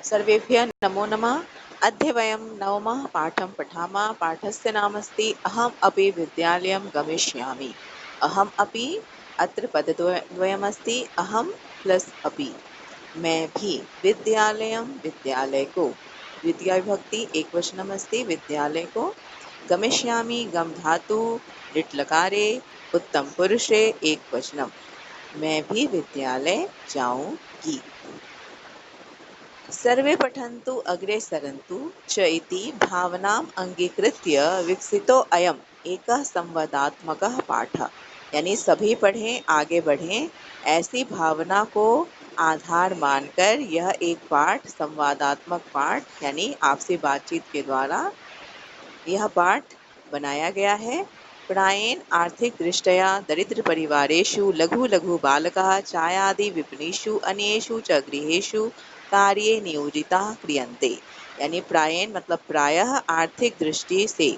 सर्वेभ्यः नमो नमः। अद्य वयं नवमः पाठं पठामः। पाठस्य नामस्ति अहम् अपि विद्यालयं गमिष्यामि। अहम् अपि अत्र पदद्वयमस्ति अहं प्लस अपि। मैं भी विद्यालयं विद्यालय को द्वितीया विभक्ति एकवचनमस्ति विद्यालय को गमिष्यामि गम धातु लिट् लकारे उत्तम पुरुषे एकवचनम् मैं भी विद्यालय जाऊंगी। सर्वे पठन्तु अग्रे सरन्तु च इति भावनाम् अंगीकृत्य विकसितो अयम् एकः संवादात्मकः पाठः। यानी सभी पढ़ें आगे बढ़ें ऐसी भावना को आधार मानकर यह एक पाठ संवादात्मक पाठ यानी आपसी बातचीत के द्वारा यह पाठ बनाया गया है। प्रायेण आर्थिक दृष्ट्या दरिद्र परिवारेषु लघु लघु बालकाः चायादि विपणीषु अन्येषु च गृहेषु कार्ये नियोजिताः क्रियन्ते। यानी प्रायेण मतलब प्रायः आर्थिक दृष्टि से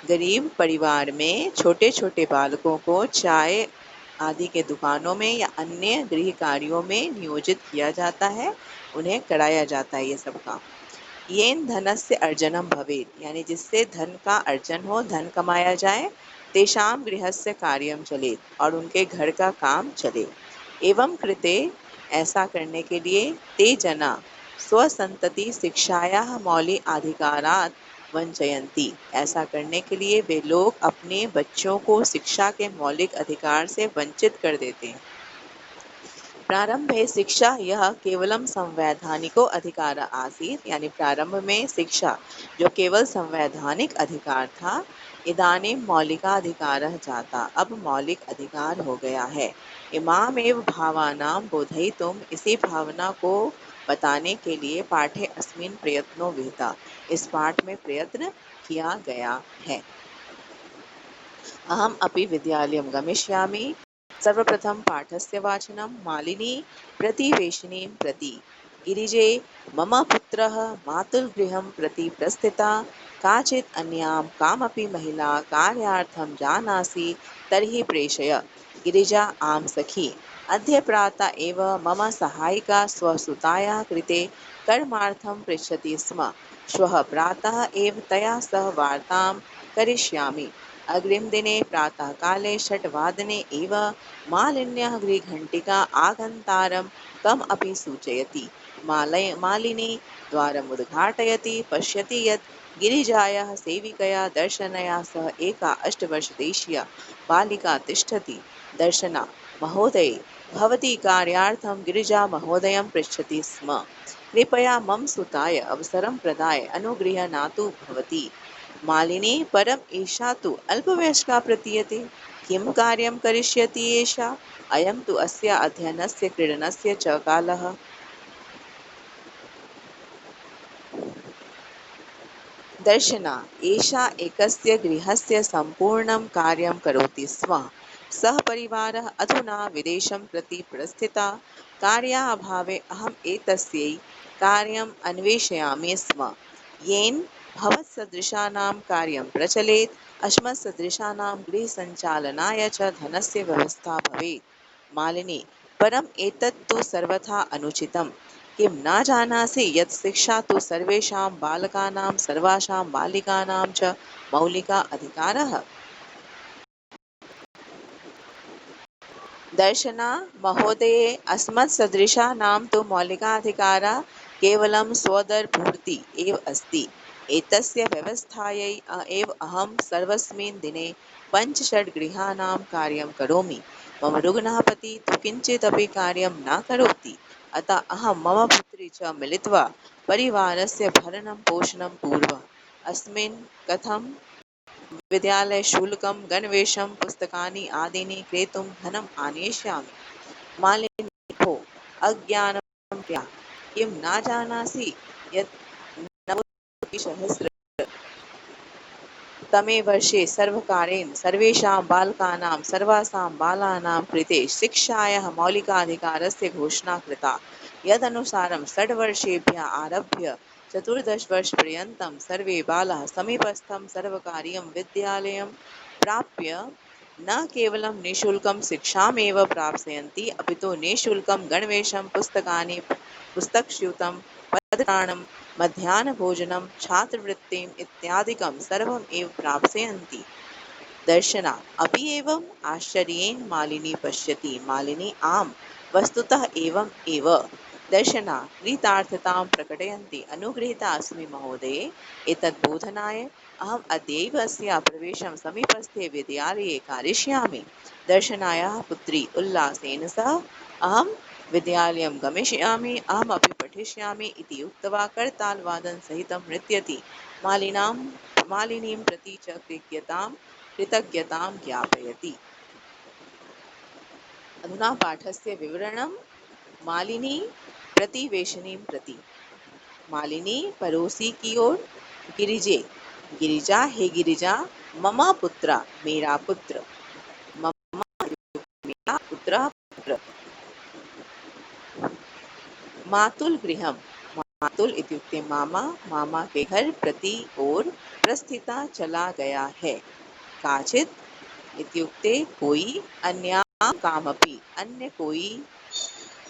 गरीब परिवार में छोटे छोटे बालकों को चाय आदि के दुकानों में या अन्य गृह कार्यों में नियोजित किया जाता है, उन्हें कराया जाता है ये सब काम। येन धनस्य अर्जनम भवेत् यानी जिससे धन का अर्जन हो धन कमाया जाए तेषां गृहस्य कार्यम चलेत् और उनके घर का काम चले। एवं कृते ऐसा करने के लिए ते जना स्वसंतति शिक्षायाः मौलिक अधिकारात् वंचयन्ति। ऐसा करने के लिए वे लोग अपने बच्चों को शिक्षा के मौलिक अधिकार से वंचित कर देते हैं। प्रारंभे शिक्षा यह केवलम संवैधानिको अधिकार आसीत् यानी प्रारंभ में शिक्षा जो केवल संवैधानिक अधिकार था इदानीं मौलिकाधिकारः जाता अब मौलिक अधिकार हो गया है। इमामेव भावानां बोधयितुम् इसी भावना को बताने के लिए पाठे अस्मिन् प्रयत्नो विहिता इस पाठ में प्रयत्न किया गया है। अहम अपि विद्यालयं गमिष्यामि। सर्वप्रथम पाठस्य वाचनं मालिनी प्रतिवेशिनीं प्रति गिरिजे मम पुत्रः मातुलगृहं प्रति प्रस्थिता काचित् अन्यां कामपि महिला कार्यार्थं जानासि तर्हि प्रेषय। गिरिजा आं सखी अद्य प्रातः एव मम सहायिका स्वसुतायाः कृते कर्मार्थं पृच्छति स्म। श्वः प्रातः एव तया सह वार्तां करिष्यामि। अग्रिमदिने प्रातःकाले 6 वादने एव मालिन्याः गृहघण्टिका आगन्तारं कम् अपि सूचयति। मालिनी द्वारम् उद्घाटयति पश्यति यत् गिरिजायाः सेविकया दर्शनया सह एका 8 वर्षदेशीया बालिका तिष्ठति। दर्शना महोदये भवती कार्यार्थं गिरिजा महोदयं पृच्छति स्म। कृपया मम सुताय अवसरं प्रदाय अनुगृह्णातु भवती। मालिनी परम एषा तु अल्पवयस्का प्रतीयते। किं कार्यं करिष्यति एषा? अयं तु अस्य अध्ययनस्य क्रीडनस्य च कालः। दर्शना एषा एकस्य गृहस्य सम्पूर्णं कार्यं करोति स्म। सः परिवारः अधुना विदेशं प्रति प्रस्थिता। कार्याभावे अहम् एतस्यै कार्यम् अन्वेषयामि स्म। येन भवत्सदृशानां कार्यं प्रचलेत् अस्मत्सदृशानां गृहसञ्चालनाय च धनस्य व्यवस्था भवेत्। मालिनी परम् एतत् तु सर्वथा अनुचितं। किं न जानासि यत् शिक्षा तु सर्वेषां बालकानां सर्वासां बालिकानां च मौलिका अधिकारः। दर्शना महोदये अस्मत्सदृशानां तु मौलिकाधिकारः केवलं स्वदरपूर्ति एव अस्ति। एतस्य व्यवस्थायै एव अहं सर्वस्मिन् दिने 5-6 गृहाणां कार्यं करोमि। मम रुग्णः पतिः तु किञ्चिदपि कार्यं न करोति। अतः अहं मम पुत्री च मिलित्वा परिवारस्य भरणं पोषणं कुर्वः। अस्मिन् कथं विद्यालयशुल्कं गणवेशं पुस्तकानि आदीनि क्रेतुं धनम् आनेष्यामि। मालिनी भो अज्ञानं क्या किं न जानासि यत् नवोत्तरद्विसहस्रतमे वर्षे सर्वकारेण सर्वेषां बालकानां सर्वासां बालानां कृते शिक्षायाः मौलिकाधिकारस्य घोषणा कृता। यदनुसारं 6 वर्षेभ्यः आरभ्य 14 वर्षपर्यन्तं सर्वे बालाः समीपस्थं सर्वकारीयं विद्यालयं प्राप्य न केवलं निःशुल्कं शिक्षामेव प्राप्स्यन्ति अपितु निःशुल्कं गणवेशं पुस्तकानि पुस्तकस्यूतं पदत्राणं मध्याह्नभोजनं छात्रवृत्तिम् इत्यादिकं सर्वम् एव प्राप्स्यन्ति। दर्शना अपि एवम् आश्चर्येण मालिनी पश्यति। मालिनी आम् वस्तुतः एवम् एव। दर्शना कृतार्थतां प्रकटयन्ति। अनुगृहीता अस्मि महोदये। एतत् बोधनाय अहम् अद्यैव अस्याः प्रवेशं समीपस्थे विद्यालये कारयिष्यामि। दर्शनायाः पुत्री उल्लासेन सह अहं विद्यालयं गमिष्यामि, अहमपि पठिष्यामि इति उक्त्वा करतालवादनसहितं नृत्यति। मालिनीं प्रति च कृतज्ञतां ज्ञापयति। अधुना पाठस्य विवरणं। मालिनी प्रतिवेशिनीं प्रति। मालिनी पड़ोसी की ओर। गिरिजे, गिरिजा हे गिरिजा, मम पुत्र मेरा पुत्र। मम मेरा पुत्र पुत्र। मातुल गृहम, मातुल इत्युक्ते मामा, मामा के घर प्रति ओर प्रस्थिता चला गया है। काचित इत्युक्ते कोई, अन्यां कामपि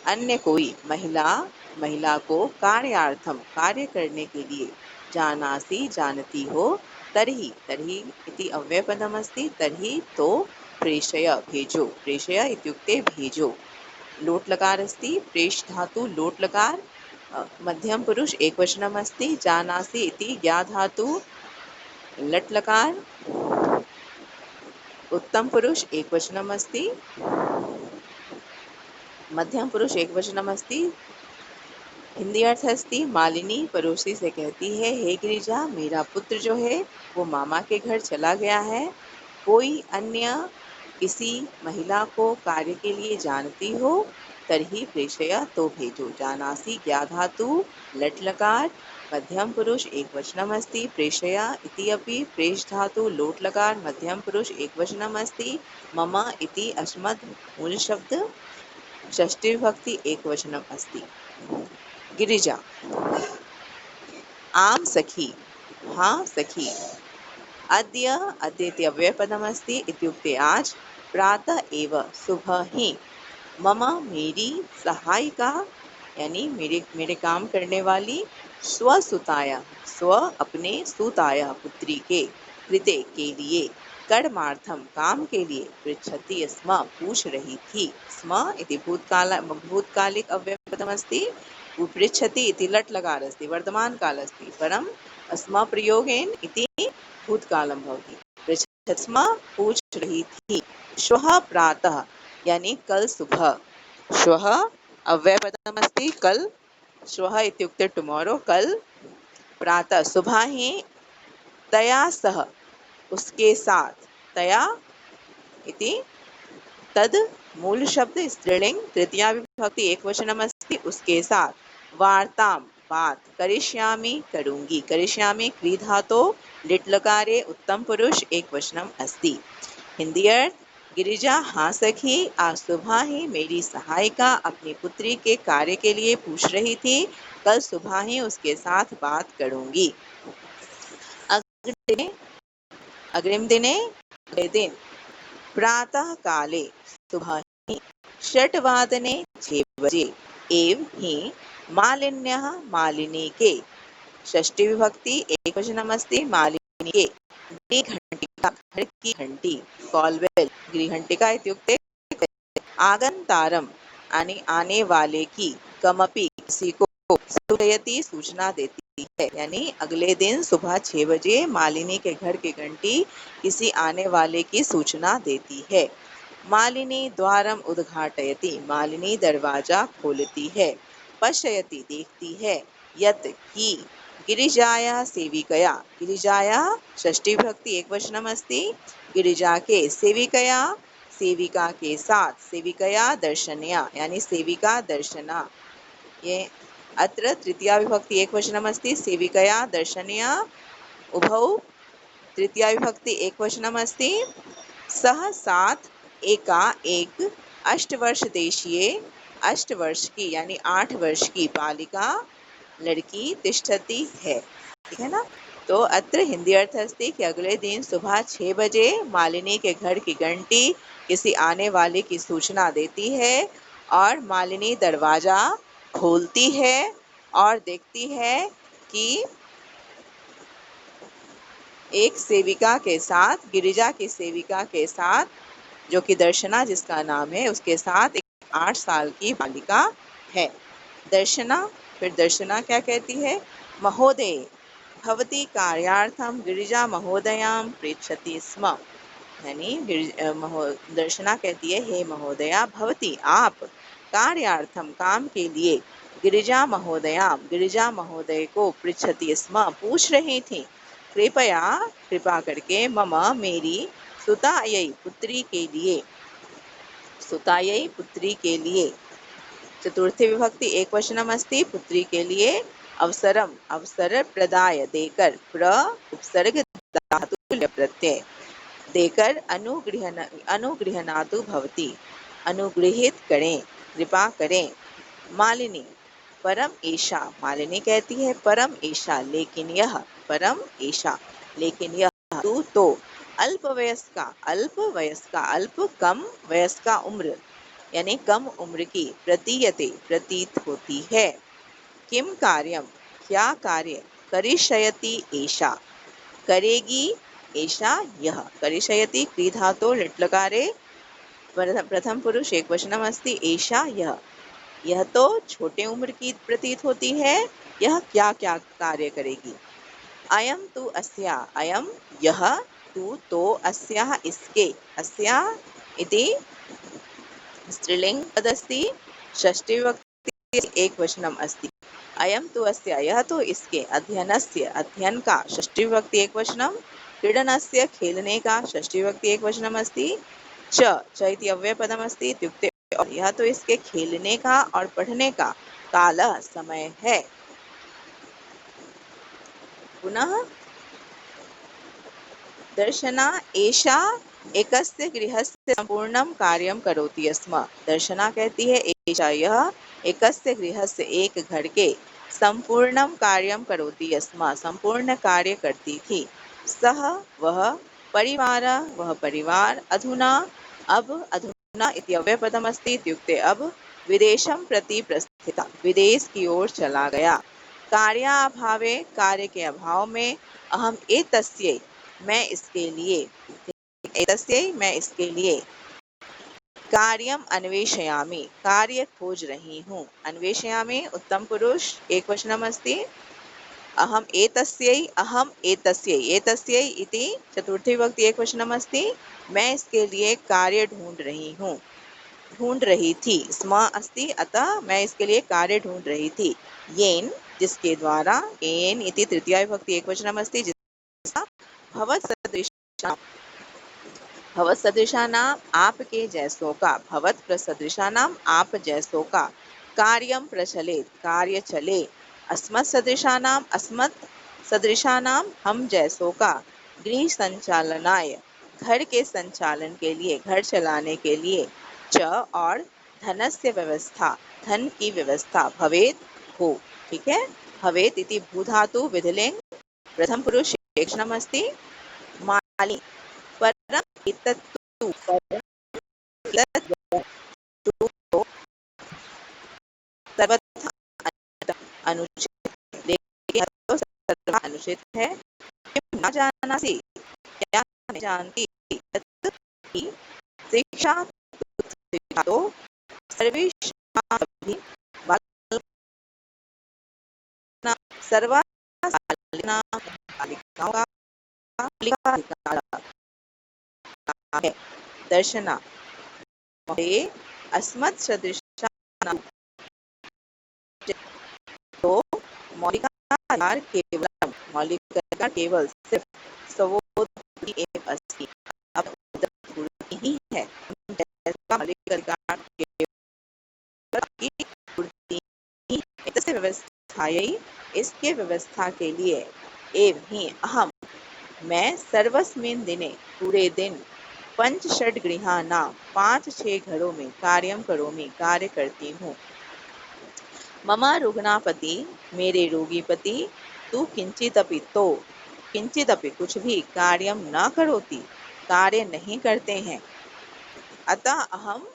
अन्य कोई महिला, महिला को कार्यार्थम कार्य करने के लिए। जानासि जानती हो। तर्हि, तर्हि इति अव्ययपदमस्ति। तर्हि तो प्रेषय भेजो। प्रेषय इत्युक्ते भेजो। लोट लकार अस्ति। प्रेष धातु लोट लकार। मध्यम पुरुष एकवचनम् अस्ति। जानासि इति ज्ञा धातु लट लकार। उत्तम पुरुष एकवचनम् अस्ति। मध्यम पुरुष एकवचनम् अस्ति। हिंदी अर्थ अस्ति। मालिनी पड़ोसी से कहती है, हे गिरिजा, मेरा पुत्र जो है वो मामा के घर चला गया है। कोई अन्य किसी महिला को कार्य के लिए जानती हो। तर्हि प्रेषय तो भेजो। जानासि ज्ञा धातु लट लकार। मध्यम पुरुष एकवचनम् अस्ति। प्रेषय इति अपि प्रेष धातु लोट लकार मध्यम पुरुष एकवचनम् अस्ति। मम इति अस्मद् मूल शब्द षष्ठी विभक्ति एकवचनम् अस्ति। गिरिजा आम सखी, हाँ सखी। अद्य, अद्य इति अव्ययपदमस्ति। इत्युक्ते आज। प्रातः एव, सुबह ही। मम मेरी सहायिका यानी मेरे काम करने वाली। स्वसुताया, स्व अपने, सुताया पुत्री के, कृते के लिए, कर्मार्थम काम के लिए, पृच्छति स्म पूछ रही थी। स्म इति भूतकालिक अव्ययपदमस्ति। पृच्छति इति लट् लकार अस्ति। वर्तमान काल अस्ति। परं स्म प्रयोगेन इति भूतकालं भवति। पृच्छति स्म पूछ रही थी। श्वः प्रातः यानी कल सुबह। श्वः अव्ययपदमस्ति। कल, श्वः इत्युक्ते टुमारो, कल। प्रातः सुबह ही। तया सह उसके साथ। तया इति तद मूल शब्द स्त्रीलिंग तृतीया विभक्ति एकवचनम् अस्ति। उसके साथ। वार्ताम बात। करिष्यामि करूंगी। करिष्यामि क्री धातो लिट् लकारे उत्तम पुरुष एकवचनम् अस्ति। हिंदी अर्थ। गिरिजा हाँ सखी, आज सुबह ही मेरी सहायिका अपनी पुत्री के कार्य के लिए पूछ रही थी। कल सुबह ही उसके साथ बात करूंगी। अग्रिम दिने, अगले दिन। प्रातः काले, सुबह ही। षट्वादने 6 बजे। एव ही मालिन्यः, मालिनी के। षष्ठी विभक्ति एकवचनम् अस्ति। मालिनी के। गृहघंटिका, घर की घंटी। कॉल बेल, गृहघंटिका इत्युक्ते आगंतारम आने वाले की। कमपि किसी को। सूचयति सूचना देती है। यानी अगले दिन सुबह 6 बजे मालिनी के घर की घंटी किसी आने वाले की सूचना देती है। मालिनी द्वारम उद्घाटयति, मालिनी दरवाजा खोलती है। पश्यति देखती है। यत् ही गिरिजाया सेविकया, गिरिजाया षष्ठी विभक्ति एकवचनम् अस्ति। गिरिजा के, सेविकया सेविका के साथ। सेविकया दर्शनया यानी सेविका दर्शना। ये अत्र तृतीया विभक्ति एकवचनम् अस्ति। सेविकया दर्शनया उभौ तृतीया विभक्ति एकवचनम् अस्ति। सह साथ एका एक 8 वर्ष देशीय, 8 वर्ष की यानी 8 वर्ष की बालिका लड़की तिष्ठती है। ठीक है ना। तो अत्र हिंदी अर्थ अस्ति कि अगले दिन सुबह 6 बजे मालिनी के घर की घंटी किसी आने वाले की सूचना देती है और मालिनी दरवाजा खोलती है और देखती है कि एक सेविका के साथ, गिरिजा की सेविका के साथ, जो कि दर्शना जिसका नाम है, उसके साथ एक 8 साल की बालिका है। दर्शना, फिर दर्शना क्या कहती है? महोदय भवती कार्यार्थम गिरिजा महोदयां पृच्छति स्म। यानी दर्शना कहती है, हे महोदया, भवती आप, कार्यार्थम काम के लिए, गिरिजा महोदय को, पृच्छति स्म पूछ रही थी, कृपया कृपा करके, मम मेरी, सुतायै पुत्री के लिए, सुतायै पुत्री के लिए, चतुर्थी विभक्ति एक वचनम अस्ति, पुत्री के लिए, अवसरम अवसर प्रदाय देकर, उपसर्ग धातु प्रत्यय देकर, अनुगृहणातु भवती अनुगृहित करें, कृपा करें। मालिनी परम ईशा, मालिनी कहती है परम ईशा, लेकिन यह, परम ईशा लेकिन यह, तू तो, अल्प वयस्का, अल्प कम वयस्का उम्र, यानी कम उम्र की, प्रतीयते प्रतीत होती है। किम कार्यम क्या कार्य, करिष्यति एषा करेगी, एषा यह, करिष्यति क्री धातो लिट्लकारे प्रथम पुरुष एक वचनम अस्ति, एषा यह तो छोटे उम्र की प्रतीत होती है, यह क्या क्या कार्य करेगी। अयम तु अस्या, अयम यह, तू तो, अस्याः इसके, अस्या इति स्त्रीलिंग पदस्ति, षष्ठी विभक्ति एक वचनम अस्ति। अयम तु अस्या, यह तो इसके, अध्ययनस्य अध्ययन का, षष्ठी विभक्ति एक वचनम, क्रीडनस्य खेलने का, षष्ठी विभक्ति एक वचनम अस्ति, च इति अव्यय पदम अस्ति, इत्युक्ते और, यह तो इसके खेलने का और पढ़ने का, कालः समय है। पुनः दर्शना एषा एकस्य गृहस्य संपूर्णं कार्यं करोति स्म। दर्शना कहती है, एषा यह, एकस्य गृहस्य एक घर के, संपूर्णं कार्यं करोति स्म संपूर्ण कार्य करती थी, सः वह, परिवारः वह परिवार, अधुना अब, अधुना इति अव्ययपदम् अस्ति, इत्युक्ते अब, विदेशं प्रति प्रस्थिता विदेश की ओर चला गया। कार्याभावे कार्य के अभाव में, अहम एतस्यै मैं इसके लिए, एतस्यै मैं इसके लिए, कार्यम अन्वेषयामि कार्य खोज रही हूँ। अन्वेषयामि उत्तम पुरुष एक वचनम अस्ति, अहम एतस्यै, एतस्यै इति चतुर्थी विभक्ति एक वचनम अस्ति, मैं इसके लिए कार्य ढूंढ रही हूँ, ढूंढ रही थी, स्म अस्ति, अतः मैं इसके लिए कार्य ढूंढ रही थी। येन जिसके द्वारा, येन इति तृतीया विभक्ति एक वचनम अस्ति, जिसका भवत सदृशानाम आपके जैसों का, भवत सदृशानाम आप जैसों का, कार्यम प्रचलित कार्य चले, अस्मत् सदृशानाम हम जैसों का, गृह संचालनाय घर के संचालन के लिए, घर चलाने के लिए, च और धनस्य व्यवस्था धन की व्यवस्था, भवेत हो, ठीक है। भवेत इति भूधातु विधिलिंग प्रथम पुरुष एक अस्ति, माली परम एतत्तु, परम एतत्तु सर्वथा अनुचित, लेकिन तो सर्वथा अनुचित है। किम न जानासि, क्या नहीं जानती, तत् ही शिक्षा तो सर्वेषां सभी सर्वासालिना बालिकाओं का अधिकार है। दर्शना महोदये अस्मत् सदृशानां, तो मौलिकाधिकार केवलं, मौलिकाधिकार केवल सिर्फ स्वोत्पत्ति एव अस्ति, अब पूर्ति ही है, जैसा मौलिकाधिकार केवल की पूर्ति ही, एतस्य व्यवस्थायै इसके व्यवस्था के लिए, एव ही अहम मैं, सर्वस्मिन् दिने पूरे दिन, पंच षड गृहाणां 5-6 घरों में, कार्यम करोमि कार्य करती हूँ। ममा रुग्णापति मेरे रोगी पति, तू किंचिदपि तो, किंचिदपि कुछ भी, कार्यम न करोति कार्य नहीं करते हैं। अतः अहम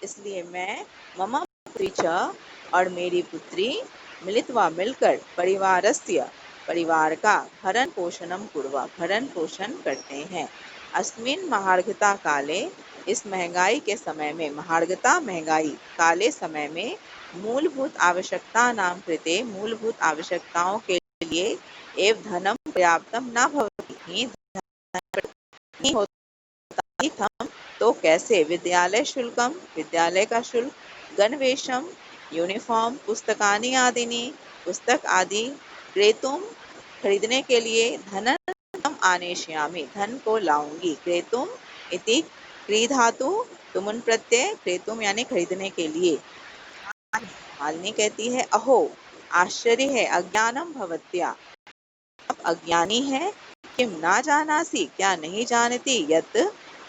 इसलिए मैं, मम पुत्री च और मेरी पुत्री मिलित्वा मिलकर परिवार का भरण पोषणम कुर्वा भरण पोषण करते हैं। अस्मिन् महार्घता काले इस महंगाई के समय में महार्घता महंगाई काले समय में मूलभूत आवश्यकता नाम कृते मूलभूत आवश्यकताओं के लिए एव धनम पर्याप्तम न भवति नहीं होता ही थम तो कैसे विद्यालय शुल्कम विद्यालय का शुल्क गणवेशम यूनिफॉर्म पुस्तकानि आदिनी पुस्तक आदि क्रेतुम खरीदने के लिए धनम आनेष्यामि धन को लाऊंगी क्रेतुम इति क्री धातु तुमुन प्रत्यय क्रेतुम यानी खरीदने के लिए। मालिनी कहती है अहो आश्चर्य है अज्ञानम भवत्या आप अज्ञानी है किम ना जानासी क्या नहीं जानती यत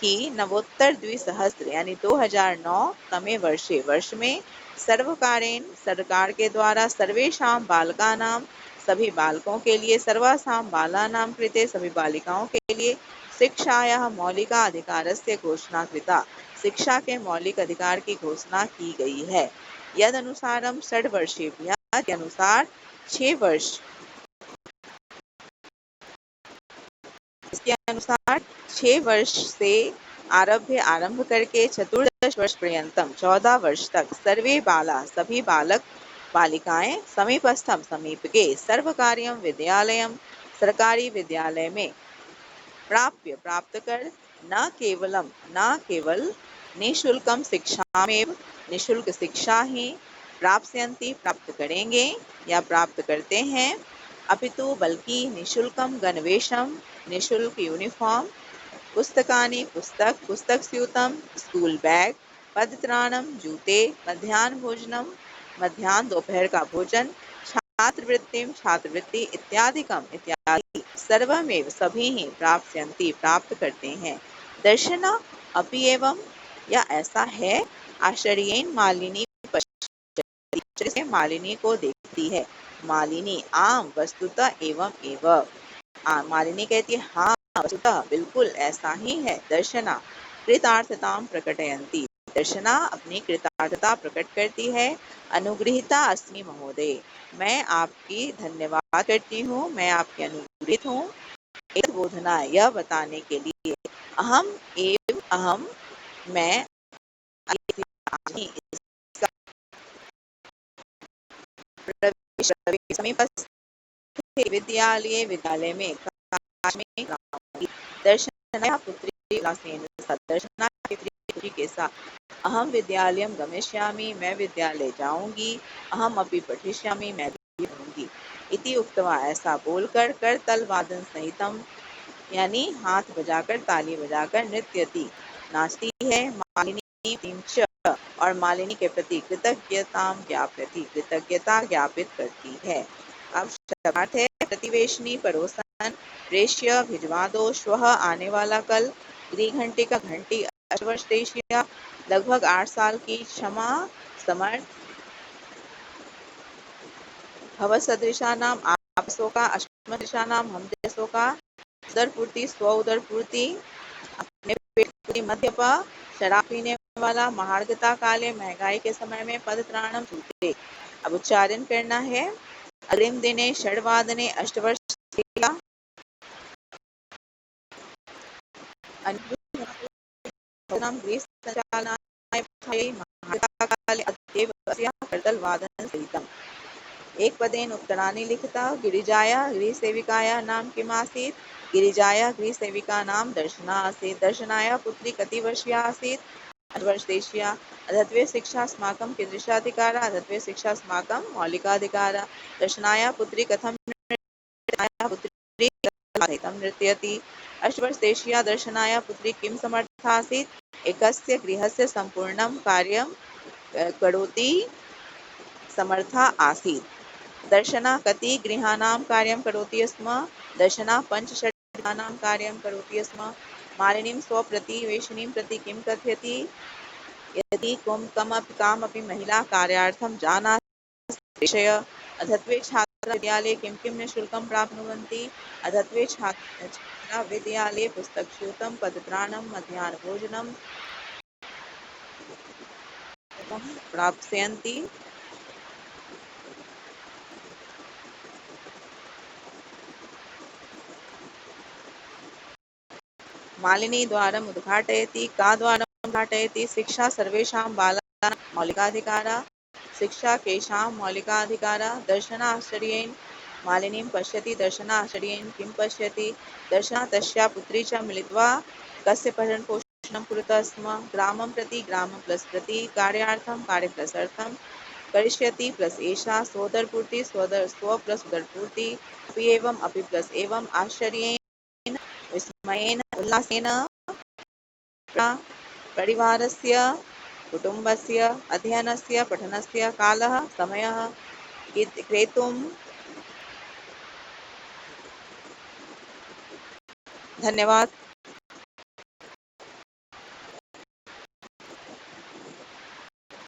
कि नवोत्तर द्विसहस्त्र यानी 2009 तमे वर्ष में सर्वकारेण सरकार के द्वारा सर्वेषां बालकानां सभी बालकों के लिए सर्वासां बालानां कृते सभी बालिकाओं के लिए शिक्षायाः मौलिका अधिकारस्य घोषणा कृता शिक्षा के मौलिक अधिकार की घोषणा की गई है। यद अनुसारम 6 वर्षेभ्यः के अनुसार 6 वर्ष इसके अनुसार 6 वर्ष से आरंभ करके चतुर्दश वर्ष पर्यंतम 14 वर्ष तक सर्वे बाला सभी बालक बालिकाएं समीपस्थम समीप के सर्वकार्यम विद्यालयम सरकारी विद्यालय में प्राप्त कर न केवल निःशुल्कम शिक्षामेव निःशुल्क शिक्षा ही प्राप्त करेंगे या प्राप्त करते हैं अपितु बल्कि निःशुल्कम गणवेशम निःशुल्क यूनिफॉर्म पुस्तकानि पुस्तक स्यूतम स्कूल बैग पदत्राणम जूते मध्याह्न दोपहर का भोजन छात्रवृत्ति इत्यादि सर्वमेव सभी ही प्राप्त करते हैं। दर्शन अपि एवं या ऐसा है आश्चर्येन मालिनी पश्यति से मालिनी को देखती है। मालिनी आम वस्तुतः एवं एवं मालिनी कहती है हाँ वस्तुतः बिल्कुल ऐसा ही है। दर्शना कृतार्थताम प्रकटयन्ति दर्शना अपनी कृतार्थता प्रकट करती है। अनुगृहीता अस्मि महोदय मैं आपकी धन्यवाद करती हूँ मैं आपकी अनुगृहित हूँ। एक बोधना यह बताने के लिए अहम मैं इसका समीपस्थ विद्यालय में दर्शनया पुत्री दर्शना पुत्री के साथ अहम विद्यालयम गमिष्यामि मैं विद्यालय जाऊंगी अहम अपि पठिष्यामि मैं भी पढ़ूंगी इति उक्तवा ऐसा बोलकर करतल वादन सहितम यानी हाथ बजाकर ताली बजाकर नृत्यति नाचती है। मालिनी तींच और मालिनी के प्रति कृतज्ञता ज्ञापित करती है। अब शब्दार्थ है प्रतिवेशनी पड़ोसन प्रेष्य भिजवा दो श्वः आने वाला कल घंटी अष्टवर्षदेशीय लगभग 8 साल की क्षमा समर्थ भवसदृशानाम आपसों का अष्टमदृशानाम हम जैसों का उदरपूर्ति स्व उदरपूर्ति अपने पेट पूर्ति मध्यप शराब पीने वाला महार्घता काले महंगाई के समय में पदत्राणम जूते। अब उच्चारण करना है। अग्रिम दिने षड्वादने अष्टवर्ष एक पदेन उत्तराणि लिखता गिरिजाया गृहसेविकाया नाम किमासीत् गिरिजाया गृहसेविका नाम दर्शना आसीत् दर्शनाया पुत्री कति वर्षीया आसीत् 8 वर्षदेशीया अधत्वे शिक्षा अस्माकं कीदृशाधिकारा अधत्वे शिक्षा अस्माकं मौलिकाधिकारा दर्शनाया पुत्री कथं पुत्री नृत्यति 8 वर्षदेशीया दर्शनाया पुत्री किं समर्था आसीत् एकस्य गृहस्य सम्पूर्णं कार्यं करोति समर्था आसीत्। दर्शना कति गृहाणां कार्यं करोति स्म दर्शना 5-6 गृहाणां कार्यं करोति स्म। मालिनीं स्वप्रतिवेशिनीं प्रति किं कथयति यदि कामपि महिला कार्यार्थं जानाति प्रेषय अधत्वे छात्रा विद्यालये किं निःशुल्कं प्राप्नुवन्ति अधत्वे छात्रा विद्यालये पुस्तकस्यूतं पदत्राणं मध्याह्नभोजनं प्राप्स्यन्ति मालिनी द्वारम् उद्घाटयति, का द्वारम् उद्घाटयति? शिक्षा सर्वेषां बालानां मौलिकाधिकारः। शिक्षा केषां मौलिकाधिकारः? दर्शनाश्चर्येण मालिनीं पश्यति, दर्शनाश्चर्येण किं पश्यति? दर्शना तस्या पुत्री च मिलित्वा कस्य भरणपोषणं कुरुतः स्म? ग्रामं प्रति, ग्रामं प्लस प्रति, कार्यार्थं, कार्य प्लस अर्थं, करिष्यति प्लस एषा, सोदरपूर्ति, स्व प्लस उदरपूर्ति, अपि एवं, अपि प्लस एवं, आश्चर्येण, विस्मयेन, उल्लासेन, परिवारस्य, कुटुम्बस्य, अध्ययनस्य, पठनस्य, कालः, समयः, क्रेतुं। धन्यवाद।